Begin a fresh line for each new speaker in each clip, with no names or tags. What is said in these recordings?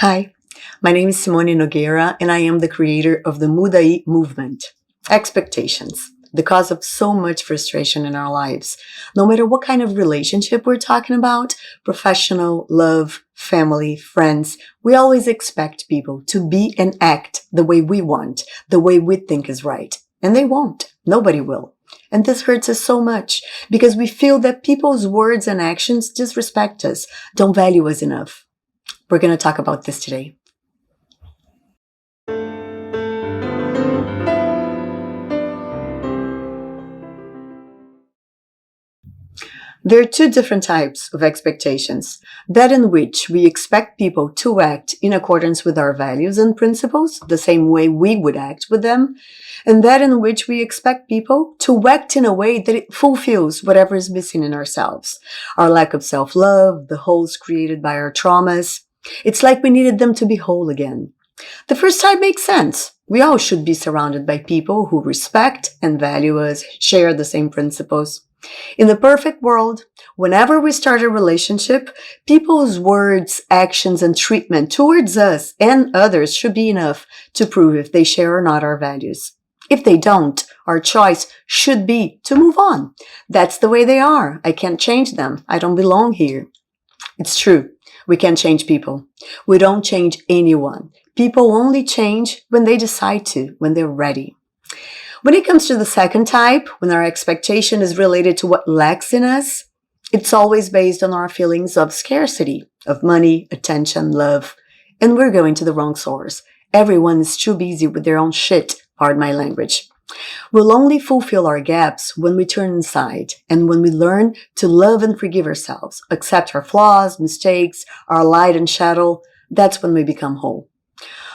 Hi, my name is Simone Nogueira, and I am the creator of the MUDA.i movement. Expectations, the cause of so much frustration in our lives. No matter what kind of relationship we're talking about, professional, love, family, friends, we always expect people to be and act the way we want, the way we think is right. And they won't. Nobody will. And this hurts us so much because we feel that people's words and actions disrespect us, don't value us enough. We're going to talk about this today. There are two different types of expectations. That in which we expect people to act in accordance with our values and principles, the same way we would act with them, and that in which we expect people to act in a way that it fulfills whatever is missing in ourselves. Our lack of self-love, the holes created by our traumas. It's like we needed them to be whole again. The first type makes sense. We all should be surrounded by people who respect and value us, share the same principles. In the perfect world, whenever we start a relationship, people's words, actions, and treatment towards us and others should be enough to prove if they share or not our values. If they don't, our choice should be to move on. That's the way they are. I can't change them. I don't belong here. It's true. We can't change people. We don't change anyone. People only change when they decide to, when they're ready. When it comes to the second type, when our expectation is related to what lacks in us, it's always based on our feelings of scarcity, of money, attention, love, and we're going to the wrong source. Everyone is too busy with their own shit, pardon my language. We'll only fulfill our gaps when we turn inside and when we learn to love and forgive ourselves, accept our flaws, mistakes, our light and shadow. That's when we become whole.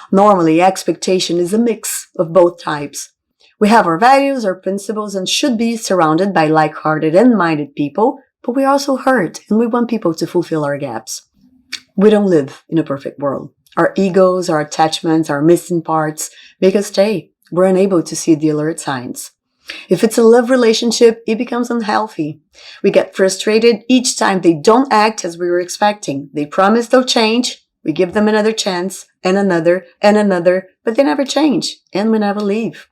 Normally, expectation is a mix of both types. We have our values, our principles, and should be surrounded by like-hearted and minded people, but we also hurt and we want people to fulfill our gaps. We don't live in a perfect world. Our egos, our attachments, our missing parts make us stay. We're unable to see the alert signs. If it's a love relationship, it becomes unhealthy. We get frustrated each time they don't act as we were expecting. They promise they'll change. We give them another chance and another, but they never change and we never leave.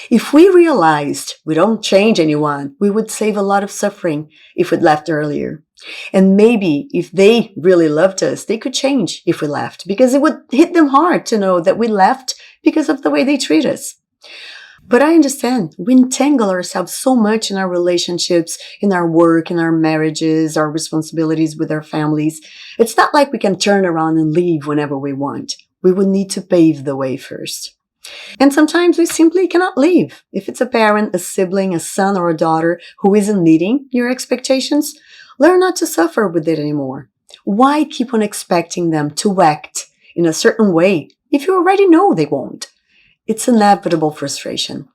If we realized we don't change anyone, we would save a lot of suffering if we'd left earlier. And maybe if they really loved us, they could change if we left, because it would hit them hard to know that we left because of the way they treat us. But I understand we entangle ourselves so much in our relationships, in our work, in our marriages, our responsibilities with our families. It's not like we can turn around and leave whenever we want. We would need to pave the way first. And sometimes we simply cannot leave. If it's a parent, a sibling, a son, or a daughter who isn't meeting your expectations, learn not to suffer with it anymore. Why keep on expecting them to act in a certain way if you already know they won't? It's inevitable frustration.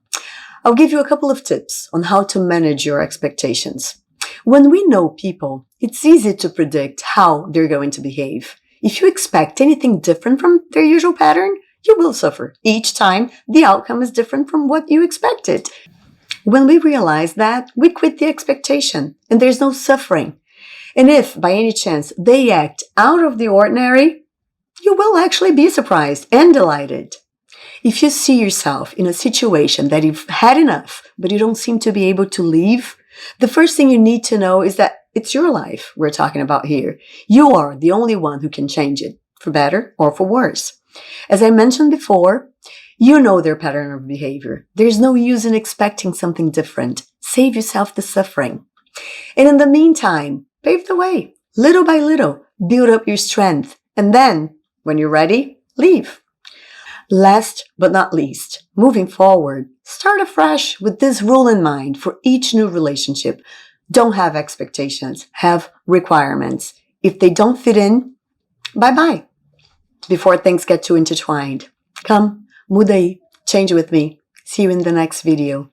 I'll give you a couple of tips on how to manage your expectations. When we know people, it's easy to predict how they're going to behave. If you expect anything different from their usual pattern, you will suffer. Each time, the outcome is different from what you expected. When we realize that, we quit the expectation and there's no suffering. And if, by any chance, they act out of the ordinary, you will actually be surprised and delighted. If you see yourself in a situation that you've had enough, but you don't seem to be able to leave, the first thing you need to know is that it's your life we're talking about here. You are the only one who can change it, for better or for worse. As I mentioned before, you know their pattern of behavior. There's no use in expecting something different. Save yourself the suffering. And in the meantime, pave the way. Little by little, build up your strength. And then, when you're ready, leave. Last but not least, moving forward, start afresh with this rule in mind for each new relationship. Don't have expectations, have requirements. If they don't fit in, bye-bye. Before things get too intertwined. Come, MUDA.i, change with me. See you in the next video.